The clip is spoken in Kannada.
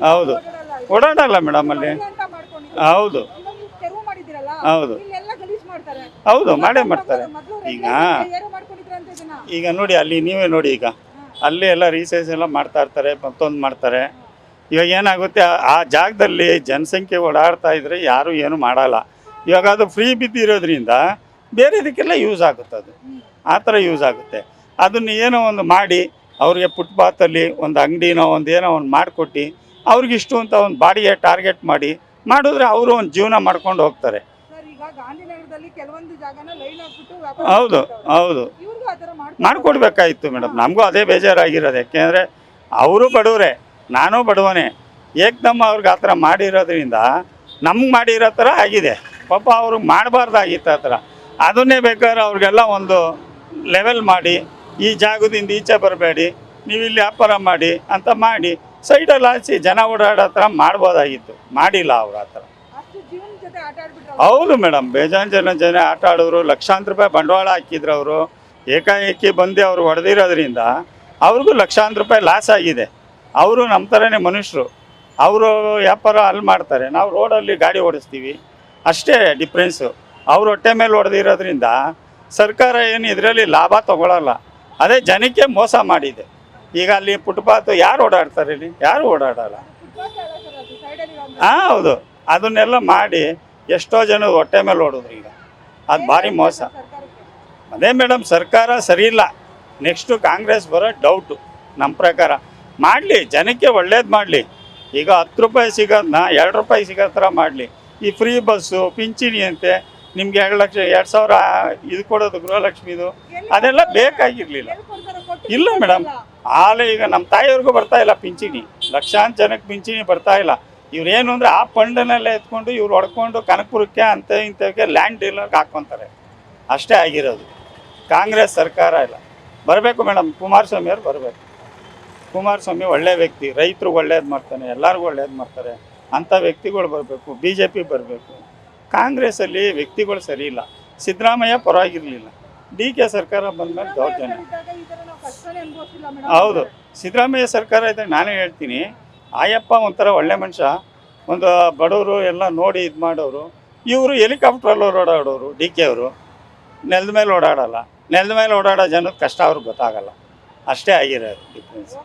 ಹೌದು ಓಡಾಡಲ್ಲ ಮೇಡಮ್ ಅಲ್ಲಿ. ಹೌದು ಹೌದು ಹೌದು ಮಾಡೇ ಮಾಡ್ತಾರೆ. ಈಗ ನೋಡಿ ಅಲ್ಲಿ ನೀವೇ ನೋಡಿ, ಈಗ ಅಲ್ಲಿ ಎಲ್ಲ ರೀಸರ್ಚ್ ಎಲ್ಲ ಮಾಡ್ತಾ ಇರ್ತಾರೆ, ಮತ್ತೊಂದು ಮಾಡ್ತಾರೆ. ಇವಾಗ ಏನಾಗುತ್ತೆ, ಆ ಜಾಗದಲ್ಲಿ ಜನಸಂಖ್ಯೆ ಓಡಾಡ್ತಾ ಇದ್ರೆ ಯಾರು ಏನು ಮಾಡಲ್ಲ. ಇವಾಗ ಅದು ಫ್ರೀ ಬಿದ್ದಿರೋದ್ರಿಂದ ಬೇರೆದಕ್ಕೆಲ್ಲ ಯೂಸ್ ಆಗುತ್ತೆ, ಅದು ಆ ಥರ ಯೂಸ್ ಆಗುತ್ತೆ. ಅದನ್ನು ಏನೋ ಒಂದು ಮಾಡಿ ಅವ್ರಿಗೆ ಫುಟ್ಪಾತಲ್ಲಿ ಒಂದು ಅಂಗಡಿನೋ ಒಂದು ಏನೋ ಒಂದು ಮಾಡಿಕೊಟ್ಟು ಅವ್ರಿಗಿಷ್ಟು ಅಂತ ಒಂದು ಬಾಡಿಗೆ ಟಾರ್ಗೆಟ್ ಮಾಡಿದ್ರೆ ಅವರು ಒಂದು ಜೀವನ ಮಾಡ್ಕೊಂಡು ಹೋಗ್ತಾರೆ. ಹೌದು ಹೌದು ಮಾಡಿಕೊಡ್ಬೇಕಾಗಿತ್ತು ಮೇಡಮ್. ನಮಗೂ ಅದೇ ಬೇಜಾರಾಗಿರೋದು. ಯಾಕೆಂದರೆ ಅವರು ಬಡವರೇ, ನಾನು ಬಡವನೇ. ಏಕ್ದಮ್ ಅವ್ರಿಗೆ ಆ ಥರ ಮಾಡಿರೋದ್ರಿಂದ ನಮ್ಗೆ ಮಾಡಿರೋ ಥರ ಆಗಿದೆ. ಪಾಪ ಅವ್ರಿಗೆ ಮಾಡಬಾರ್ದಾಗಿತ್ತು ಆ ಥರ. ಅದನ್ನೇ ಬೇಕಾದ್ರೆ ಅವ್ರಿಗೆಲ್ಲ ಒಂದು ಲೆವೆಲ್ ಮಾಡಿ, ಈ ಜಾಗದಿಂದ ಈಚೆ ಬರಬೇಡಿ, ನೀವು ಇಲ್ಲಿ ವ್ಯಾಪಾರ ಮಾಡಿ ಅಂತ ಮಾಡಿ ಸೈಡಲ್ಲಿ ಹಾಕಿ ಜನ ಓಡಾಡೋ ಥರ ಮಾಡ್ಬೋದಾಗಿತ್ತು. ಮಾಡಿಲ್ಲ ಅವ್ರು ಆ ಥರ. ಹೌದು ಮೇಡಮ್, ಬೇಜಾನ್ ಜನ ಆಟ ಆಡೋರು, ಲಕ್ಷಾಂತರ ರೂಪಾಯಿ ಬಂಡವಾಳ ಹಾಕಿದ್ರು. ಅವರು ಏಕಾಏಕಿ ಬಂದು ಅವ್ರು ಹೊಡೆದಿರೋದ್ರಿಂದ ಅವ್ರಿಗೂ ಲಕ್ಷಾಂತರ ರೂಪಾಯಿ ಲಾಸ್ ಆಗಿದೆ. ಅವರು ನಮ್ಮ ಥರನೇ ಮನುಷ್ಯರು. ಅವರು ವ್ಯಾಪಾರ ಅಲ್ಲಿ ಮಾಡ್ತಾರೆ, ನಾವು ರೋಡಲ್ಲಿ ಗಾಡಿ ಓಡಿಸ್ತೀವಿ, ಅಷ್ಟೇ ಡಿಫ್ರೆನ್ಸು. ಅವ್ರು ಹೊಟ್ಟೆ ಮೇಲೆ ಹೊಡೆದಿರೋದ್ರಿಂದ ಸರ್ಕಾರ ಏನು ಇದರಲ್ಲಿ ಲಾಭ ತೊಗೊಳ್ಳಲ್ಲ. ಅದೇ ಜನಕ್ಕೆ ಮೋಸ ಮಾಡಿದೆ. ಈಗ ಅಲ್ಲಿ ಫುಟ್ಪಾತ್ ಯಾರು ಓಡಾಡ್ತಾರೆ ಇಲ್ಲಿ? ಯಾರು ಓಡಾಡಲ್ಲ. ಹೌದು, ಅದನ್ನೆಲ್ಲ ಮಾಡಿ ಎಷ್ಟೋ ಜನ ಹೊಟ್ಟೆ ಮೇಲೆ ಓಡಿದ್ರು. ಈಗ ಅದು ಭಾರಿ ಮೋಸ. ಅದೇ ಮೇಡಮ್, ಸರ್ಕಾರ ಸರಿ ಇಲ್ಲ. ನೆಕ್ಸ್ಟು ಕಾಂಗ್ರೆಸ್ ಬರೋ ಡೌಟು ನಮ್ಮ ಪ್ರಕಾರ. ಮಾಡಲಿ, ಜನಕ್ಕೆ ಒಳ್ಳೇದು ಮಾಡಲಿ. ಈಗ 10 ರೂಪಾಯಿ ಸಿಗೋದನ್ನ 2 ರೂಪಾಯಿ ಸಿಗೋ ಥರ ಮಾಡಲಿ. ಈ ಫ್ರೀ ಬಸ್ಸು, ಪಿಂಚಣಿ ಅಂತೆ ನಿಮ್ಗೆ 2,00,000 ಇದು ಕೊಡೋದು, ಗೃಹಲಕ್ಷ್ಮಿದು, ಅದೆಲ್ಲ ಬೇಕಾಗಿರಲಿಲ್ಲ. ಇಲ್ಲ ಮೇಡಮ್, ಆಲೆ ಈಗ ನಮ್ಮ ತಾಯಿಯವ್ರಿಗೂ ಬರ್ತಾಯಿಲ್ಲ ಪಿಂಚಣಿ. ಲಕ್ಷಾಂತರ ಜನಕ್ಕೆ ಪಿಂಚಣಿ ಬರ್ತಾಯಿಲ್ಲ. ಇವ್ರೇನು ಅಂದರೆ ಆ ಫಂಡನ್ನೆಲ್ಲ ಎತ್ಕೊಂಡು ಇವ್ರು ಹೊಡ್ಕೊಂಡು ಕನಕಪುರಕ್ಕೆ ಅಂತ ಇಂಥವಕ್ಕೆ ಲ್ಯಾಂಡ್ ಡೀಲರ್ಗೆ ಹಾಕ್ಕೊತಾರೆ. ಅಷ್ಟೇ ಆಗಿರೋದು. ಕಾಂಗ್ರೆಸ್ ಸರ್ಕಾರ ಇಲ್ಲ. ಬರಬೇಕು ಮೇಡಮ್, ಕುಮಾರಸ್ವಾಮಿ ಅವ್ರು ಬರಬೇಕು. ಕುಮಾರಸ್ವಾಮಿ ಒಳ್ಳೆ ವ್ಯಕ್ತಿ, ರೈತರು ಒಳ್ಳೇದು ಮಾಡ್ತಾನೆ, ಎಲ್ಲರಿಗೂ ಒಳ್ಳೇದು ಮಾಡ್ತಾರೆ. ಅಂಥ ವ್ಯಕ್ತಿಗಳು ಬರಬೇಕು. BJP ಬರಬೇಕು. ಕಾಂಗ್ರೆಸ್ಸಲ್ಲಿ ವ್ಯಕ್ತಿಗಳು ಸರಿ ಇಲ್ಲ. ಸಿದ್ದರಾಮಯ್ಯ ಪರವಾಗಿರಲಿಲ್ಲ. DK ಸರ್ಕಾರ ಬಂದಮೇಲೆ ದೌರ್ಜನ್ಯ. ಹೌದು, ಸಿದ್ದರಾಮಯ್ಯ ಸರ್ಕಾರ ಇದ್ದಾಗ ನಾನೇ ಹೇಳ್ತೀನಿ, ಆಯಪ್ಪ ಒಂಥರ ಒಳ್ಳೆ ಮನುಷ್ಯ, ಒಂದು ಬಡವರು ಎಲ್ಲ ನೋಡಿ ಇದು ಮಾಡೋರು. ಇವರು ಹೆಲಿಕಾಪ್ಟ್ರಲ್ಲಿ ಓಡಾಡೋರು. DK ಅವರು ನೆಲದ ಮೇಲೆ ಓಡಾಡಲ್ಲ. ನೆಲದ ಮೇಲೆ ಓಡಾಡೋ ಜನದ ಕಷ್ಟ ಅವ್ರಿಗೆ ಗೊತ್ತಾಗಲ್ಲ. ಅಷ್ಟೇ ಆಗಿರೋದು ಡಿಫ್ರೆನ್ಸ್.